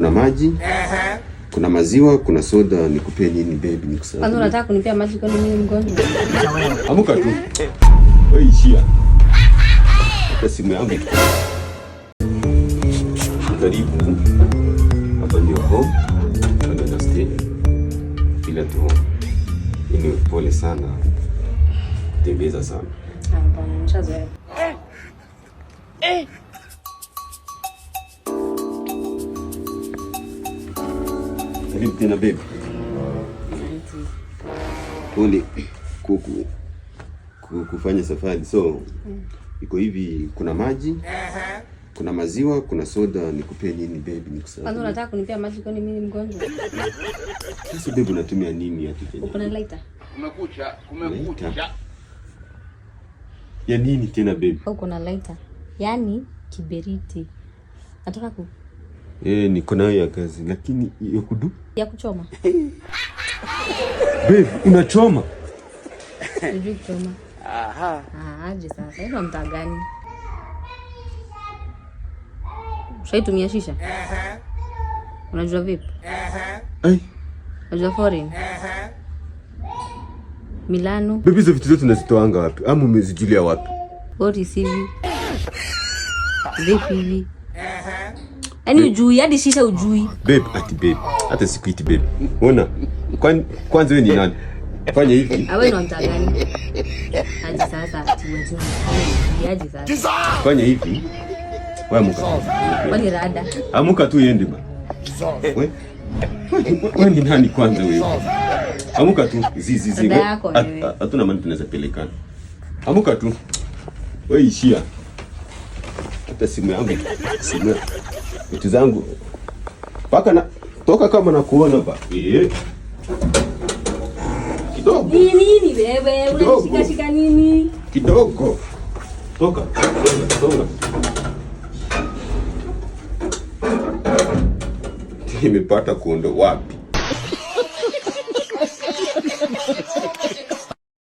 Kuna maji, kuna maziwa, kuna soda. Nikupe nini baby? Nikusaidia. Kwanza unataka kunipea maji kwani mimi mgonjwa? Amuka tu. Wewe ishia. Hata simu yangu. Karibu. Hapa ndio home. Ndio stay. Bila tu. Ni pole sana. Tembeza sana. Hapana, nishazoea. Karibu tena baby. Pole kufanya safari. So iko hivi, kuna maji, kuna maziwa, kuna soda. Nikupe nini baby? Nikusaidia. Kwanza unataka kunipea maji kwani mimi mgonjwa? Sasa baby unatumia nini hata tena? Uko na lighter? Kumekucha. Ya nini tena baby? Uko na lighter? Yaani kiberiti. Nataka niko nayo ya kazi, lakini ya kudu? Ya kuchoma. Babe, unachoma? Sijui kuchoma. Aje sasa. Hiyo mtaa gani? Shaitumia shisha? Unajua vipi? Unajua foreign? Milano. Baby, hizo vitu zote unazitoanga wapi? Ama umezijulia wapi? Boti sivi. Vipi hivi? Yaani ujui, hadi shisha ujui. Babe, ati babe. Hata sikuiti babe. Ona. Kwanza wewe ni nani? Fanya hivi. Awe ndo mtaa gani? Aje sasa atiwezi. Aje sasa. Fanya hivi. Wewe amuka. Kwani rada? Amuka tu yende ba. Wewe ni nani kwanza wewe? Amuka tu. Zizi. Hatuna maana tunaweza pelekana. Amuka tu. Wewe ishia. Hata simu yangu. Vitu zangu. Paka na toka kama na kuona ba. Kidogo. Nini wewe? Unashika nini? Kidogo. Toka. Nimepata kuondo wapi?